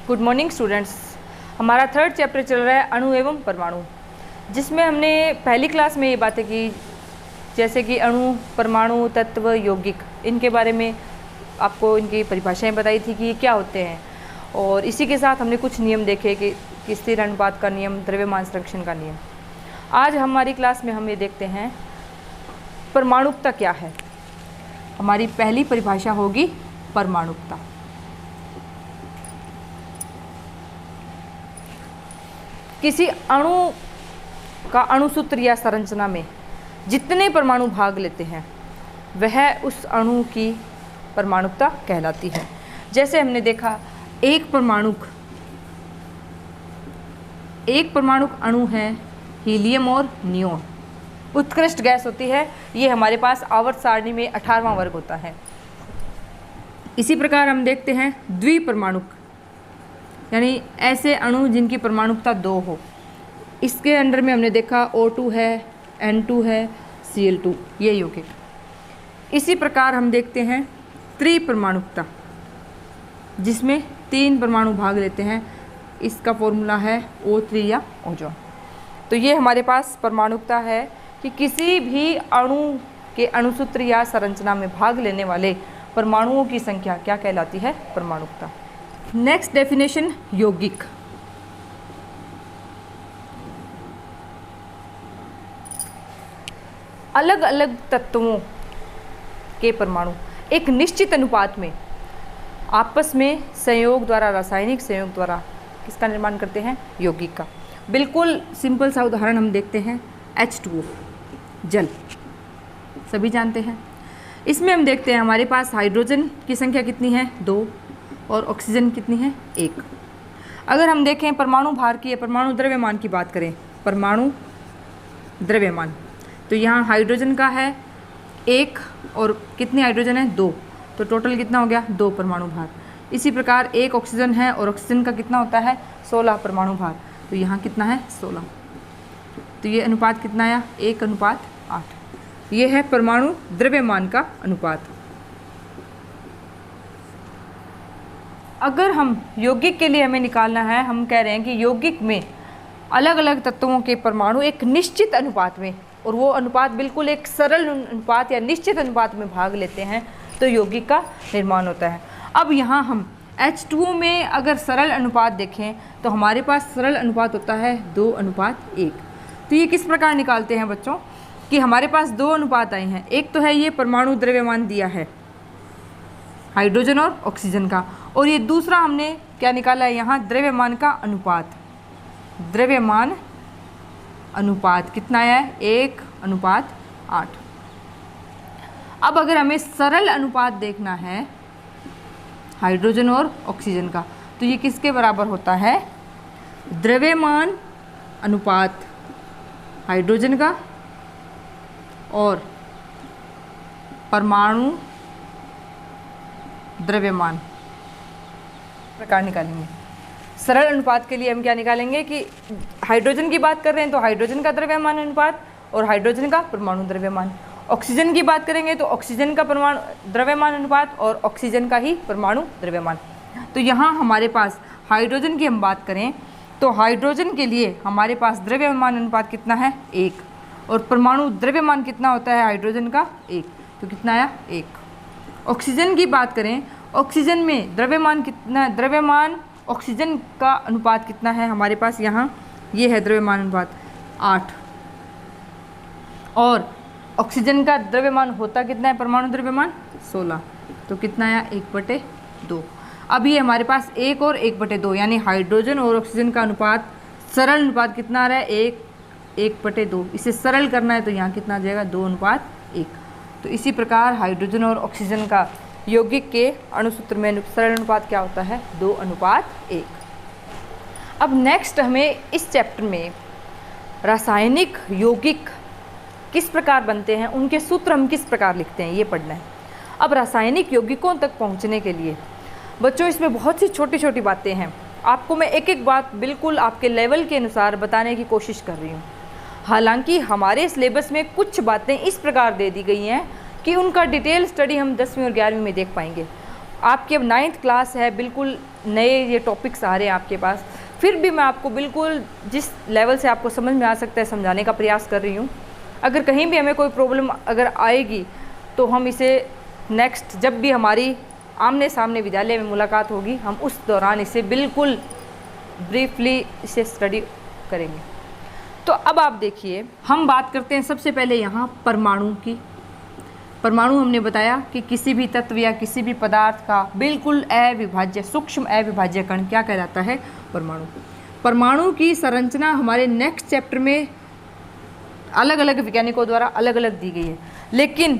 Good morning students. हमारा third chapter चल रहा है अणु एवं परमाणु, जिसमें हमने पहली क्लास में ये बातें की जैसे कि अणु, परमाणु, तत्व, यौगिक, इनके बारे में आपको इनकी परिभाषाएं बताई थी कि ये क्या होते हैं। और इसी के साथ हमने कुछ नियम देखे कि स्थिर अनुपात का नियम, द्रव्यमान संरक्षण का नियम। आज हमारी क्लास में हम ये देखते हैं परमाणुकता क्या है। हमारी पहली परिभाषा होगी परमाणुकता। किसी अणु का अणुसूत्र या संरचना में जितने परमाणु भाग लेते हैं वह उस अणु की परमाणुकता कहलाती है। जैसे हमने देखा एक परमाणुक अणु है हीलियम और नियोन। उत्कृष्ट गैस होती है। ये हमारे पास आवर्त सारणी में 18वां वर्ग होता है। इसी प्रकार हम देखते हैं द्विपरमाणुक, यानी ऐसे अणु जिनकी परमाणुकता 2 हो। इसके अंडर में हमने देखा O2 है, N2 है, Cl2, ये यौगिक। इसी प्रकार हम देखते हैं त्रिपरमाणुकता, जिसमें 3 परमाणु भाग लेते हैं। इसका फॉर्मूला है O3 या ओजोन। तो ये हमारे पास परमाणुकता है कि किसी भी अणु के अणुसूत्र या संरचना में भाग लेने वाले परमाणुओं की संख्या क्या कहलाती है? परमाणुकता। नेक्स्ट डेफिनेशन यौगिक। अलग अलग तत्वों के परमाणु एक निश्चित अनुपात में आपस में संयोग द्वारा, रासायनिक संयोग द्वारा किसका निर्माण करते हैं? यौगिक का। बिल्कुल सिंपल सा उदाहरण हम देखते हैं H2O, जल, सभी जानते हैं। इसमें हम देखते हैं हमारे पास हाइड्रोजन की संख्या कितनी है? 2, और ऑक्सीजन कितनी है? 1। अगर हम देखें परमाणु भार की या परमाणु द्रव्यमान की बात करें, परमाणु द्रव्यमान, तो यहाँ हाइड्रोजन का है 1 और कितनी हाइड्रोजन है? 2, तो टोटल कितना हो गया? 2 परमाणु भार। इसी प्रकार 1 ऑक्सीजन है और ऑक्सीजन का कितना होता है? 16 परमाणु भार, तो यहाँ कितना है? 16। तो ये अनुपात कितना आया? 1:8। ये है परमाणु द्रव्यमान का अनुपात। अगर हम यौगिक के लिए हमें निकालना है, हम कह रहे हैं कि यौगिक में अलग अलग तत्वों के परमाणु एक निश्चित अनुपात में, और वो अनुपात बिल्कुल एक सरल अनुपात या निश्चित अनुपात में भाग लेते हैं, तो यौगिक का निर्माण होता है। अब यहाँ हम H2O में अगर सरल अनुपात देखें तो हमारे पास सरल अनुपात होता है 2:1। तो ये किस प्रकार निकालते हैं बच्चों कि हमारे पास 2 अनुपात आए हैं। एक तो है ये परमाणु द्रव्यमान दिया है हाइड्रोजन और ऑक्सीजन का, और ये दूसरा हमने क्या निकाला है यहाँ? द्रव्यमान का अनुपात। द्रव्यमान अनुपात कितना आया है? 1:8। अब अगर हमें सरल अनुपात देखना है हाइड्रोजन और ऑक्सीजन का, तो ये किसके बराबर होता है? द्रव्यमान अनुपात हाइड्रोजन का और परमाणु द्रव्यमान प्रकार निकालेंगे। सरल अनुपात के लिए हम क्या निकालेंगे कि हाइड्रोजन की बात कर रहे हैं तो हाइड्रोजन का द्रव्यमान अनुपात और हाइड्रोजन का परमाणु द्रव्यमान। ऑक्सीजन की बात करेंगे तो ऑक्सीजन का परमाणु द्रव्यमान अनुपात और ऑक्सीजन का ही परमाणु द्रव्यमान। तो यहाँ हमारे पास हाइड्रोजन की हम बात करें तो हाइड्रोजन के लिए हमारे पास द्रव्यमान अनुपात कितना है? 1, और परमाणु द्रव्यमान कितना होता है हाइड्रोजन का? 1, तो कितना आया? 1। ऑक्सीजन की बात करें, ऑक्सीजन में द्रव्यमान कितना? द्रव्यमान ऑक्सीजन का अनुपात कितना है हमारे पास? यहाँ ये है द्रव्यमान अनुपात 8, और ऑक्सीजन का द्रव्यमान होता कितना है? परमाणु द्रव्यमान 16, तो कितना आया? 1/2। अब ये हमारे पास 1 और 1/2, यानी हाइड्रोजन और ऑक्सीजन का अनुपात, सरल अनुपात कितना आ रहा है? 1/2। इसे सरल करना है तो यहाँ कितना आ जाएगा? 2:1। तो इसी प्रकार हाइड्रोजन और ऑक्सीजन का यौगिक के अणुसूत्र में सरल अनुपात क्या होता है? 2:1। अब नेक्स्ट हमें इस चैप्टर में रासायनिक यौगिक किस प्रकार बनते हैं, उनके सूत्र हम किस प्रकार लिखते हैं, ये पढ़ना है। अब रासायनिक यौगिकों तक पहुंचने के लिए बच्चों इसमें बहुत सी छोटी छोटी बातें हैं। आपको मैं एक एक बात बिल्कुल आपके लेवल के अनुसार बताने की कोशिश कर रही हूँ। हालांकि हमारे सिलेबस में कुछ बातें इस प्रकार दे दी गई हैं कि उनका डिटेल स्टडी हम 10वीं और 11वीं में देख पाएंगे, आपकी अब 9th क्लास है, बिल्कुल नए ये टॉपिक्स आ रहे हैं आपके पास, फिर भी मैं आपको बिल्कुल जिस लेवल से आपको समझ में आ सकता है समझाने का प्रयास कर रही हूँ। अगर कहीं भी हमें कोई प्रॉब्लम अगर आएगी तो हम इसे नेक्स्ट जब भी हमारी आमने सामने विद्यालय में मुलाकात होगी, हम उस दौरान इसे बिल्कुल ब्रीफली इसे स्टडी करेंगे। तो अब आप देखिए, हम बात करते हैं सबसे पहले यहाँ परमाणु की। परमाणु हमने बताया कि किसी भी तत्व या किसी भी पदार्थ का बिल्कुल अविभाज्य सूक्ष्म अविभाज्य कण क्या कहलाता है? परमाणु। परमाणु की संरचना हमारे नेक्स्ट चैप्टर में अलग अलग वैज्ञानिकों द्वारा अलग अलग दी गई है, लेकिन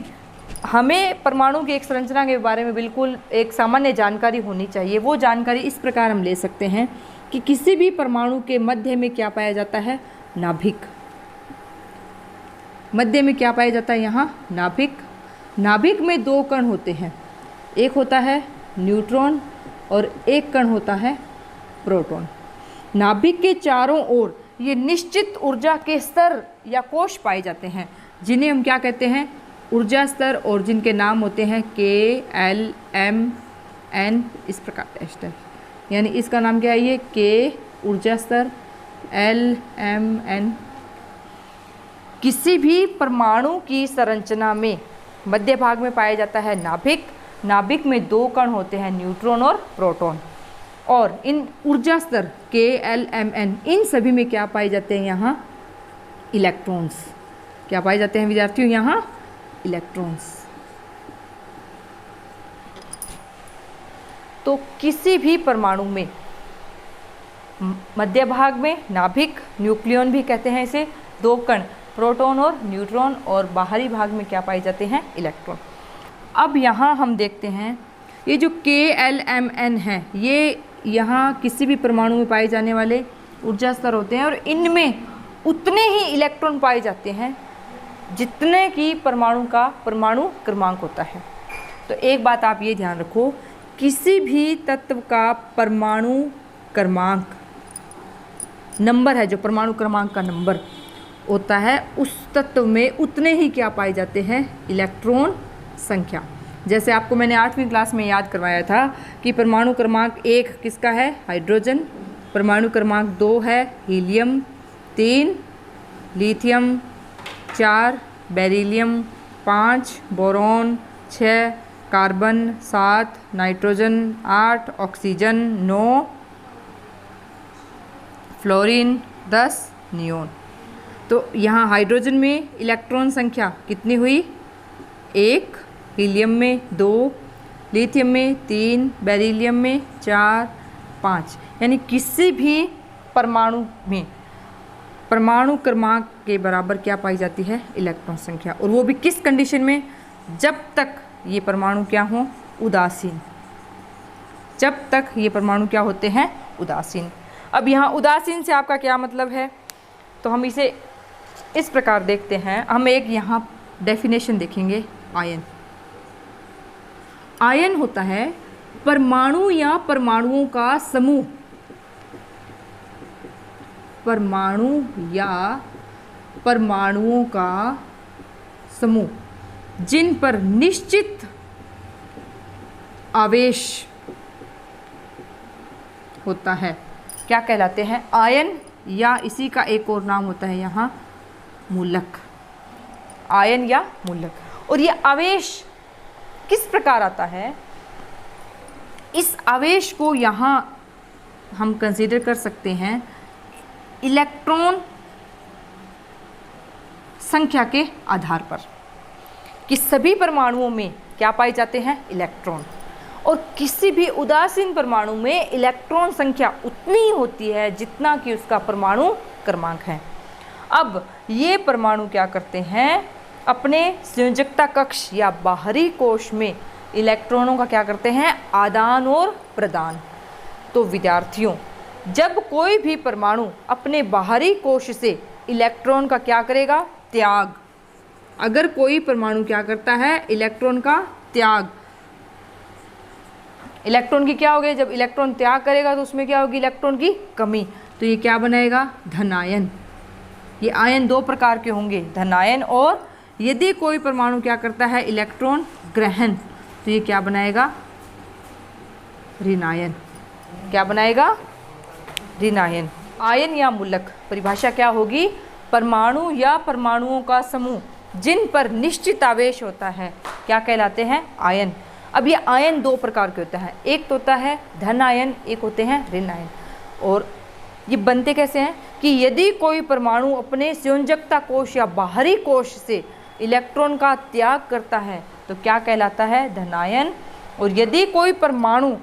हमें परमाणु की एक संरचना के बारे में बिल्कुल एक सामान्य जानकारी होनी चाहिए। वो जानकारी इस प्रकार हम ले सकते हैं कि किसी भी परमाणु के मध्य में क्या पाया जाता है? नाभिक। मध्य में क्या पाया जाता है? यहाँ नाभिक। नाभिक में दो कण होते हैं, एक होता है न्यूट्रॉन और एक कण होता है प्रोटॉन। नाभिक के चारों ओर ये निश्चित ऊर्जा के स्तर या कोश पाए जाते हैं, जिन्हें हम क्या कहते हैं? ऊर्जा स्तर, और जिनके नाम होते हैं K, L, M, N, इस प्रकार स्तर। यानी इसका नाम क्या है? ये K ऊर्जा स्तर, L, M, N। किसी भी परमाणु की संरचना में मध्य भाग में पाया जाता है नाभिक। नाभिक में दो कण होते हैं, न्यूट्रॉन और प्रोटॉन, और इन ऊर्जा स्तर K, L, M, N इन सभी में क्या पाए जाते हैं? यहाँ इलेक्ट्रॉन्स। क्या पाए जाते हैं विद्यार्थियों? यहाँ इलेक्ट्रॉन्स। तो किसी भी परमाणु में मध्य भाग में नाभिक, न्यूक्लियन भी कहते हैं इसे, दो कण प्रोटॉन और न्यूट्रॉन, और बाहरी भाग में क्या पाए जाते हैं? इलेक्ट्रॉन। अब यहाँ हम देखते हैं ये जो K, L, M, N है, ये यहाँ किसी भी परमाणु में पाए जाने वाले ऊर्जा स्तर होते हैं, और इनमें उतने ही इलेक्ट्रॉन पाए जाते हैं जितने की परमाणु का परमाणु क्रमांक होता है। तो एक बात आप ये ध्यान रखो, किसी भी तत्व का परमाणु क्रमांक नंबर है, जो परमाणु क्रमांक का नंबर होता है, उस तत्व में उतने ही क्या पाए जाते हैं? इलेक्ट्रॉन संख्या। जैसे आपको मैंने 8वीं क्लास में याद करवाया था कि परमाणु क्रमांक 1 किसका है? हाइड्रोजन। परमाणु क्रमांक 2 है helium, 3 lithium, 4 beryllium, 5 boron, 6 carbon, 7 nitrogen, 8 oxygen, 9 fluorine, 10 neon. तो यहाँ हाइड्रोजन में इलेक्ट्रॉन संख्या कितनी हुई? 1, हीलियम में 2, लिथियम में 3, बेरिलियम में 4, 5। यानी किसी भी परमाणु में परमाणु क्रमांक के बराबर क्या पाई जाती है? इलेक्ट्रॉन संख्या। और वो भी किस कंडीशन में? जब तक ये परमाणु क्या हो? उदासीन। जब तक ये परमाणु क्या होते हैं? उदासीन। अब यहाँ उदासीन से आपका क्या मतलब है? तो हम इसे इस प्रकार देखते हैं। हम एक यहाँ डेफिनेशन देखेंगे। आयन। आयन होता है परमाणु या परमाणुओं का समूह। परमाणु या परमाणुओं का समूह जिन पर निश्चित आवेश होता है क्या कहलाते हैं? आयन, या इसी का एक और नाम होता है यहाँ मूलक। आयन या मूलक। और ये आवेश किस प्रकार आता है? इस आवेश को यहाँ हम कंसीडर कर सकते हैं इलेक्ट्रॉन संख्या के आधार पर, कि सभी परमाणुओं में क्या पाए जाते हैं? इलेक्ट्रॉन। और किसी भी उदासीन परमाणु में इलेक्ट्रॉन संख्या उतनी ही होती है जितना कि उसका परमाणु क्रमांक है। अब ये परमाणु क्या करते हैं? अपने संयोजकता कक्ष या बाहरी कोश में इलेक्ट्रॉनों का क्या करते हैं? आदान और प्रदान। तो विद्यार्थियों, जब कोई भी परमाणु अपने बाहरी कोश से इलेक्ट्रॉन का क्या करेगा? त्याग। अगर कोई परमाणु क्या करता है? इलेक्ट्रॉन का त्याग। इलेक्ट्रॉन की क्या होगी? जब इलेक्ट्रॉन त्याग करेगा तो उसमें क्या होगी? इलेक्ट्रॉन की कमी। तो ये क्या बनाएगा? धनायन। ये आयन दो प्रकार के होंगे, धनायन, और यदि कोई परमाणु क्या करता है? इलेक्ट्रॉन ग्रहण, तो ये क्या बनाएगा? ऋण आयन। क्या बनाएगा? ऋण आयन। आयन या मूलक परिभाषा क्या होगी? परमाणु या परमाणुओं का समूह जिन पर निश्चित आवेश होता है क्या कहलाते हैं? आयन। अब ये आयन दो प्रकार के होते हैं, एक तो होता है धन आयन, एक होते हैं ऋण आयन। और ये बनते कैसे हैं कि यदि कोई परमाणु अपने संयोजकता कोश या बाहरी कोश से इलेक्ट्रॉन का त्याग करता है तो क्या कहलाता है? धनायन। और यदि कोई परमाणु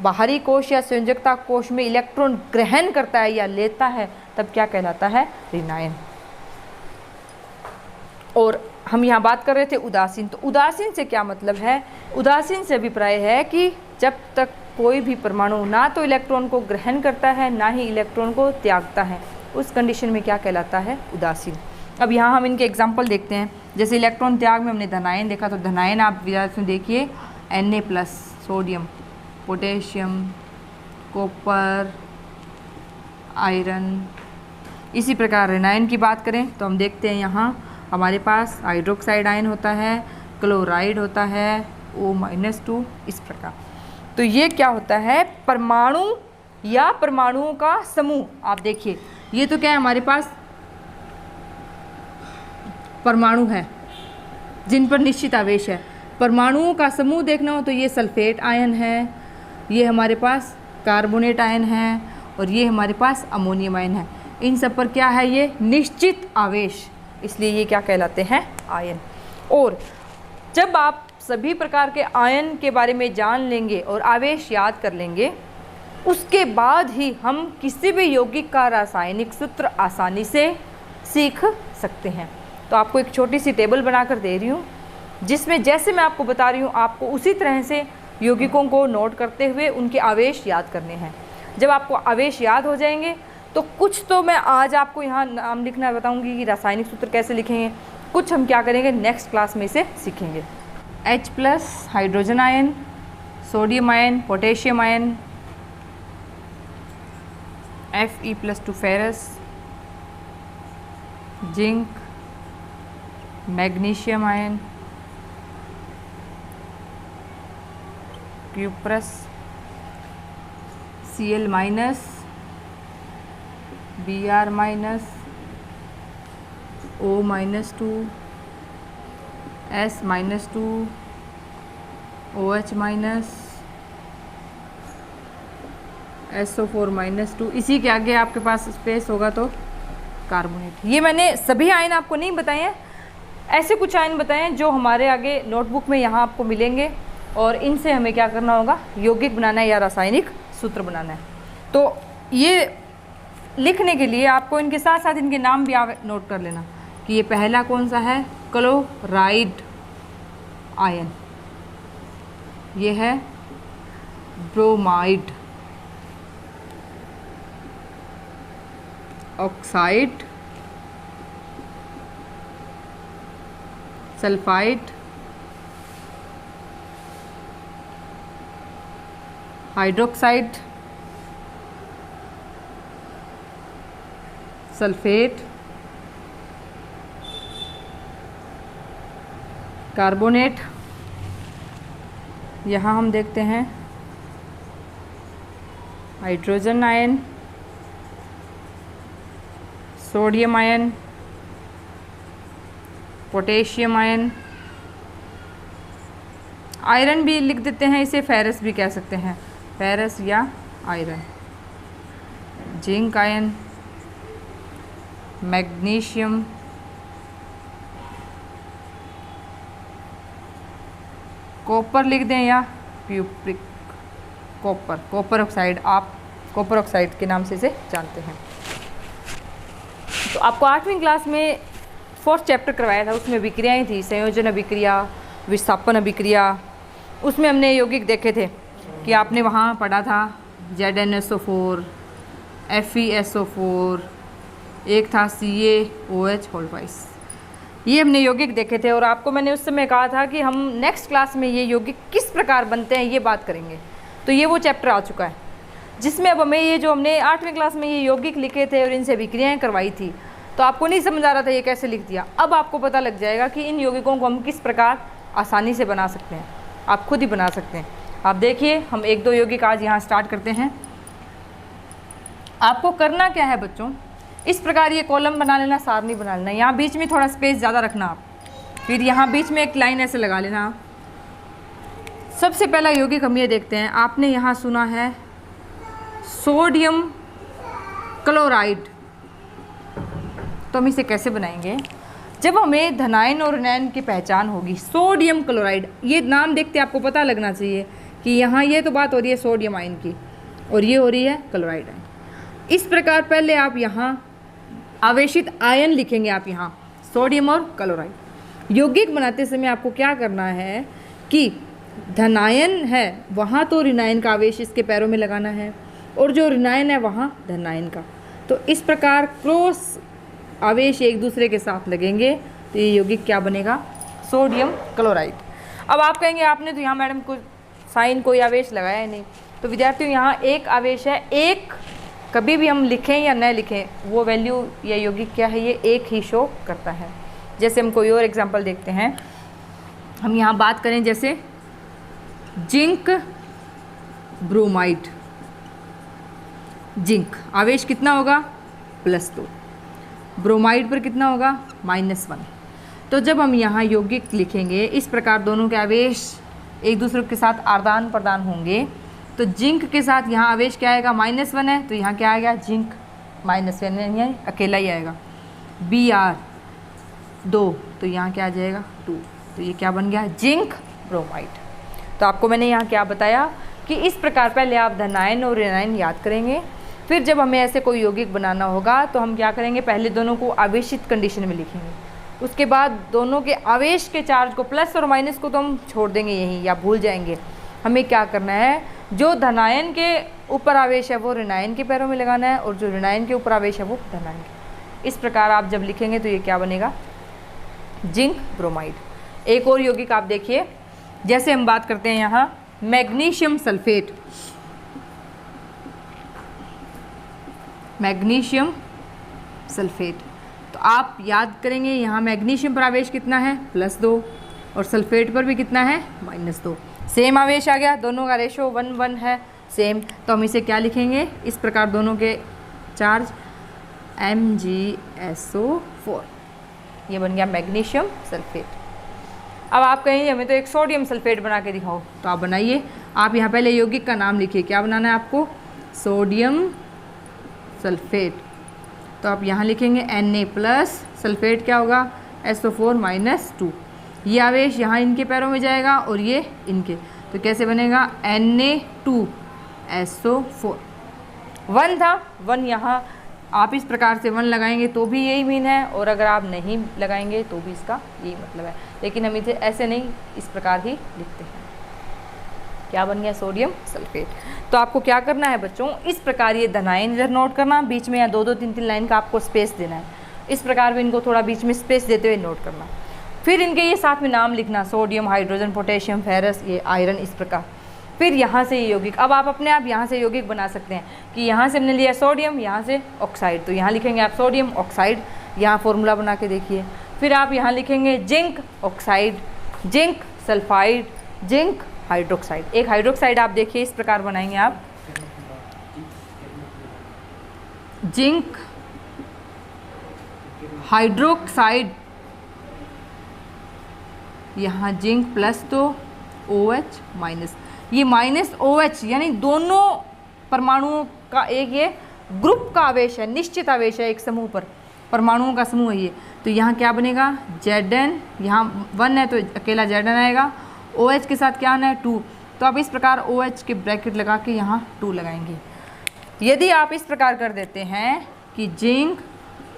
बाहरी कोश या संयोजकता कोश में इलेक्ट्रॉन ग्रहण करता है या लेता है तब क्या कहलाता है? ऋणायन। और हम यहाँ बात कर रहे थे उदासीन, तो उदासीन से क्या मतलब है? उदासीन से अभिप्राय है कि जब तक कोई भी परमाणु ना तो इलेक्ट्रॉन को ग्रहण करता है ना ही इलेक्ट्रॉन को त्यागता है, उस कंडीशन में क्या कहलाता है? उदासीन। अब यहाँ हम इनके एग्जाम्पल देखते हैं। जैसे इलेक्ट्रॉन त्याग में हमने धनायन देखा, तो धनायन आप विद्यार्थियों में देखिए Na+, sodium, potassium, copper, iron. इसी प्रकार ऋणायन की बात करें तो हम देखते हैं यहाँ हमारे पास हाइड्रोक्साइड आयन होता है, क्लोराइड होता है, O-2, इस प्रकार। तो ये क्या होता है? परमाणु या परमाणुओं का समूह। आप देखिए ये तो क्या है, हमारे पास परमाणु है जिन पर निश्चित आवेश है। परमाणुओं का समूह देखना हो तो ये सल्फेट आयन है, ये हमारे पास कार्बोनेट आयन है और ये हमारे पास अमोनियम आयन है। इन सब पर क्या है? ये निश्चित आवेश, इसलिए ये क्या कहलाते हैं? आयन। और जब आप सभी प्रकार के आयन के बारे में जान लेंगे और आवेश याद कर लेंगे, उसके बाद ही हम किसी भी यौगिक का रासायनिक सूत्र आसानी से सीख सकते हैं। तो आपको एक छोटी सी टेबल बनाकर दे रही हूँ जिसमें जैसे मैं आपको बता रही हूँ आपको उसी तरह से यौगिकों को नोट करते हुए उनके आवेश याद करने हैं। जब आपको आवेश याद हो जाएंगे तो कुछ तो मैं आज आपको यहाँ नाम लिखना बताऊँगी कि रासायनिक सूत्र कैसे लिखेंगे, कुछ हम क्या करेंगे नेक्स्ट क्लास में इसे सीखेंगे। H+ hydrogen ion, sodium ion, potassium ion, Fe+2 ferrous, zinc, magnesium ion, cuprous, Cl-, Br-, O-2, S-2, OH-, SO4-2। इसी के आगे आपके पास स्पेस होगा तो कार्बोनेट। ये मैंने सभी आयन आपको नहीं बताए हैं, ऐसे कुछ आयन बताए हैं जो हमारे आगे नोटबुक में यहाँ आपको मिलेंगे और इनसे हमें क्या करना होगा? यौगिक बनाना है या रासायनिक सूत्र बनाना है। तो ये लिखने के लिए आपको इनके साथ साथ इनके नाम भी नोट कर लेना कि ये पहला कौन सा है? Chloride ion. ये है bromide, oxide, sulphide, hydroxide, sulphate, carbonate. यहाँ हम देखते हैं hydrogen ion, sodium ion, potassium ion, iron भी लिख देते हैं, इसे फेरस भी कह सकते हैं, फेरस या iron, zinc ion, magnesium, copper लिख दें या क्यूप्रिक कॉपर, कॉपर ऑक्साइड, आप कॉपर ऑक्साइड के नाम से इसे जानते हैं। तो आपको 8वीं क्लास में 4th चैप्टर करवाया था, उसमें अभिक्रियाएँ थी, संयोजन अभिक्रिया, विस्थापन अभिक्रिया। उसमें हमने यौगिक देखे थे कि आपने वहाँ पढ़ा था ZnSO4, FeSO4, एक था CaOH. ये हमने यौगिक देखे थे और आपको मैंने उस समय कहा था कि हम नेक्स्ट क्लास में ये यौगिक किस प्रकार बनते हैं ये बात करेंगे। तो ये वो चैप्टर आ चुका है जिसमें अब हमें ये जो हमने 8वीं क्लास में ये यौगिक लिखे थे और इनसे अभिक्रियाएँ करवाई थी, तो आपको नहीं समझ आ रहा था ये कैसे लिख दिया। अब आपको पता लग जाएगा कि इन यौगिकों को हम किस प्रकार आसानी से बना सकते हैं, आप खुद ही बना सकते हैं। आप देखिए, हम 1-2 यौगिक आज यहाँ स्टार्ट करते हैं। आपको करना क्या है बच्चों, इस प्रकार ये कॉलम बना लेना, सारणी बना लेना, यहाँ बीच में थोड़ा स्पेस ज़्यादा रखना आप, फिर यहाँ बीच में एक लाइन ऐसे लगा लेना आप। सबसे पहला यौगिक हम ये देखते हैं, आपने यहाँ सुना है सोडियम क्लोराइड, तो हम इसे कैसे बनाएंगे? जब हमें धनायन और ऋणायन की पहचान होगी, सोडियम क्लोराइड, ये नाम देखते आपको पता लगना चाहिए कि यहाँ ये तो बात हो रही है सोडियम आयन की और ये हो रही है क्लोराइड आयन। इस प्रकार पहले आप यहाँ आवेशित आयन लिखेंगे, आप यहाँ सोडियम और क्लोराइड। यौगिक बनाते समय आपको क्या करना है कि धनायन है वहाँ तो ऋणायन का आवेश इसके पैरों में लगाना है और जो ऋणायन है वहाँ धनायन का। तो इस प्रकार क्रॉस आवेश एक दूसरे के साथ लगेंगे तो ये यौगिक क्या बनेगा? Sodium chloride. अब आप कहेंगे आपने तो यहाँ मैडम को साइन कोई आवेश लगाया ही नहीं। तो विद्यार्थियों यहाँ एक आवेश है, एक कभी भी हम लिखें या न लिखें वो वैल्यू या यौगिक क्या है, ये एक ही शो करता है। जैसे हम कोई और एग्जांपल देखते हैं, हम यहाँ बात करें जैसे जिंक ब्रोमाइड, जिंक आवेश कितना होगा? +2, ब्रोमाइड पर कितना होगा? -1। तो जब हम यहाँ यौगिक लिखेंगे इस प्रकार दोनों के आवेश एक दूसरे के साथ आदान प्रदान होंगे, तो जिंक के साथ यहाँ आवेश क्या आएगा? -1 है, तो यहाँ क्या आएगा? जिंक -1 है, अकेला ही आएगा। Br2, तो यहाँ क्या आ जाएगा? 2, तो ये क्या बन गया? Zinc bromide. तो आपको मैंने यहाँ क्या बताया कि इस प्रकार पहले आप धनायन और ऋणायन याद करेंगे, फिर जब हमें ऐसे कोई यौगिक बनाना होगा तो हम क्या करेंगे? पहले दोनों को आवेशित कंडीशन में लिखेंगे, उसके बाद दोनों के आवेश के चार्ज को प्लस और माइनस को तो हम छोड़ देंगे यहीं या भूल जाएंगे। हमें क्या करना है? जो धनायन के ऊपर आवेश है वो ऋणायन के पैरों में लगाना है और जो ऋणायन के ऊपर आवेश है वो धनायन के। इस प्रकार आप जब लिखेंगे तो ये क्या बनेगा? Zinc bromide. एक और यौगिक आप देखिए, जैसे हम बात करते हैं यहाँ मैग्नीशियम सल्फेट, मैग्नीशियम सल्फेट। तो आप याद करेंगे यहाँ मैग्नीशियम पर आवेश कितना है? +2 और सल्फेट पर भी कितना है? -2। सेम आवेश आ गया, दोनों का रेशो 1:1 है सेम। तो हम इसे क्या लिखेंगे? इस प्रकार दोनों के चार्ज MgSO4, ये बन गया मैग्नीशियम सल्फेट। अब आप कहेंगे हमें तो एक सोडियम सल्फेट बना के दिखाओ, तो आप बनाइए। आप यहाँ पहले यौगिक का नाम लिखिए, क्या बनाना है आपको? Sodium sulphate. तो आप यहाँ लिखेंगे Na+, सल्फेट क्या होगा? SO4-2। ये आवेश यहाँ इनके पैरों में जाएगा और ये इनके, तो कैसे बनेगा? Na2SO4। 1 था, 1 यहाँ आप इस प्रकार से 1 लगाएंगे तो भी यही मीन है, और अगर आप नहीं लगाएंगे तो भी इसका यही मतलब है, लेकिन हम इसे ऐसे नहीं, इस प्रकार ही लिखते हैं। क्या बन गया? Sodium sulphate. तो आपको क्या करना है बच्चों? इस प्रकार ये धनायन इधर नोट करना, बीच में या 2-2 3-3 लाइन का आपको स्पेस देना है। इस प्रकार भी इनको थोड़ा बीच में स्पेस देते हुए नोट करना। फिर इनके ये साथ में नाम लिखना, सोडियम, हाइड्रोजन, पोटेशियम, फेरस, ये आयरन, इस प्रकार। फिर यहाँ से ये यौगिक, अब आप अपने आप यहाँ से यौगिक बना सकते हैं कि यहाँ से हमने लिया सोडियम, यहाँ से ऑक्साइड, तो यहाँ लिखेंगे आप सोडियम ऑक्साइड, यहाँ फॉर्मूला बना के देखिए। फिर आप यहाँ लिखेंगे zinc oxide, zinc sulphide, zinc hydroxide. एक हाइड्रोक्साइड आप देखिए इस प्रकार बनाएंगे आप, जिंक हाइड्रोक्साइड, यहाँ जिंक +2 OH-, ये -OH यानी दोनों परमाणुओं का एक ये ग्रुप का आवेश है, निश्चित आवेश है एक समूह पर, परमाणुओं का समूह है ये। तो यहाँ क्या बनेगा? Zn, यहाँ 1 है तो अकेला Zn आएगा, OH के साथ क्या आना है? 2। तो आप इस प्रकार OH के ब्रैकेट लगा के यहाँ 2 लगाएंगे। यदि आप इस प्रकार कर देते हैं कि जिंक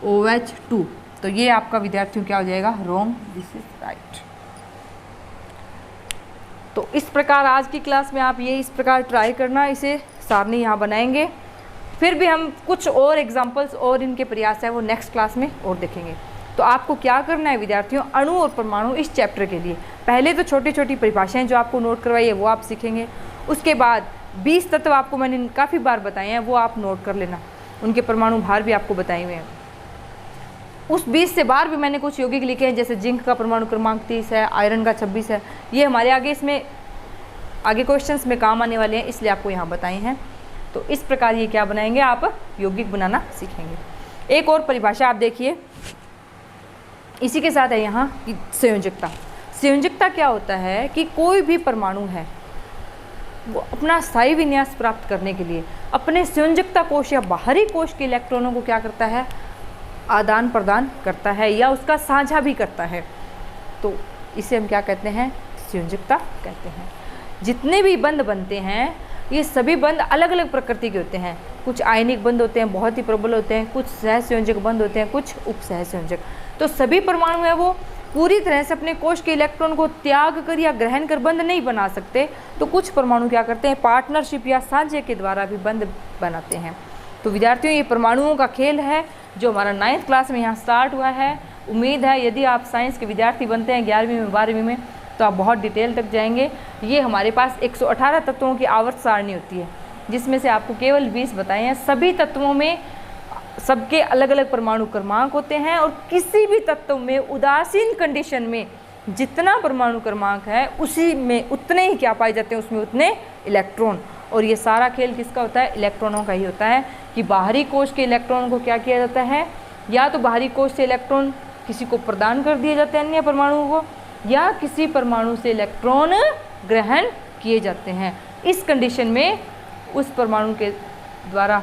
OH2, तो ये आपका विद्यार्थियों क्या हो जाएगा? Wrong, this is right. तो इस प्रकार आज की क्लास में आप ये इस प्रकार ट्राई करना, इसे सारणी यहाँ बनाएंगे। फिर भी हम कुछ और एग्जांपल्स और इनके प्रयास है वो नेक्स्ट क्लास में और देखेंगे। तो आपको क्या करना है विद्यार्थियों? अणु और परमाणु इस चैप्टर के लिए पहले तो छोटी छोटी परिभाषाएं जो आपको नोट करवाई है वो आप सीखेंगे। उसके बाद 20 तत्व आपको मैंने काफ़ी बार बताए हैं, वो आप नोट कर लेना, उनके परमाणु भार भी आपको बताए हुए हैं। उस 20 से बार भी मैंने कुछ यौगिक लिखे हैं, जैसे जिंक का परमाणु क्रमांक 30 है, आयरन का 26 है। ये हमारे आगे इसमें आगे क्वेश्चंस में काम आने वाले हैं, इसलिए आपको यहाँ बताए हैं। तो इस प्रकार ये क्या बनाएंगे, आप यौगिक बनाना सीखेंगे। एक और परिभाषा आप देखिए, इसी के साथ है यहाँ कि संयोजकता। संयोजकता क्या होता है कि कोई भी परमाणु है वो अपना स्थायी विन्यास प्राप्त करने के लिए अपने संयोजकता कोश या बाहरी कोश के इलेक्ट्रॉनों को क्या करता है, आदान प्रदान करता है या उसका साझा भी करता है। तो इसे हम क्या कहते हैं, संयोजकता कहते हैं। जितने भी बंध बनते हैं ये सभी बंध अलग अलग प्रकृति के होते हैं। कुछ आयनिक बंध होते हैं, बहुत ही प्रबल होते हैं, कुछ सहसंयोजक बंध होते हैं, कुछ उपसहसंयोजक। तो सभी परमाणु है वो पूरी तरह से अपने कोश के इलेक्ट्रॉन को त्याग कर या ग्रहण कर बंध नहीं बना सकते। तो कुछ परमाणु क्या करते हैं, पार्टनरशिप या साझे के द्वारा भी बंध बनाते हैं। तो विद्यार्थियों, ये परमाणुओं का खेल है जो हमारा 9th क्लास में यहाँ स्टार्ट हुआ है। उम्मीद है यदि आप साइंस के विद्यार्थी बनते हैं 11वीं में 12वीं में तो आप बहुत डिटेल तक जाएंगे। ये हमारे पास 118 तत्वों की आवर्त सारणी होती है, जिसमें से आपको केवल 20 बताए हैं। सभी तत्वों में सबके अलग अलग परमाणु क्रमांक होते हैं और किसी भी तत्व में उदासीन कंडीशन में जितना परमाणु क्रमांक है उसी में उतने ही क्या पाए जाते हैं, उसमें उतने इलेक्ट्रॉन। और ये सारा खेल किसका होता है, इलेक्ट्रॉनों का ही होता है कि बाहरी कोश के इलेक्ट्रॉन को क्या किया जाता है, या तो बाहरी कोश से इलेक्ट्रॉन किसी को प्रदान कर दिए जाते हैं अन्य परमाणुओं को, या किसी परमाणु से इलेक्ट्रॉन ग्रहण किए जाते हैं। इस कंडीशन में उस परमाणु के द्वारा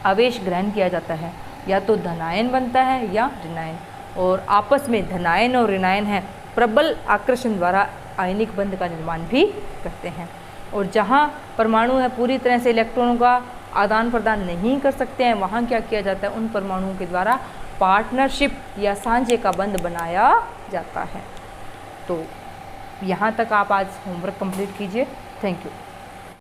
आवेश ग्रहण किया जाता है, या तो धनायन बनता है या ऋणायन। और आपस में धनायन और ऋणायन है प्रबल आकर्षण द्वारा आयनिक बंध का निर्माण भी करते हैं। और जहाँ परमाणु है पूरी तरह से इलेक्ट्रॉनों का आदान प्रदान नहीं कर सकते हैं, वहाँ क्या किया जाता है, उन परमाणुओं के द्वारा पार्टनरशिप या सांझे का बंध बनाया जाता है। तो यहाँ तक आप आज होमवर्क कंप्लीट कीजिए। Thank you.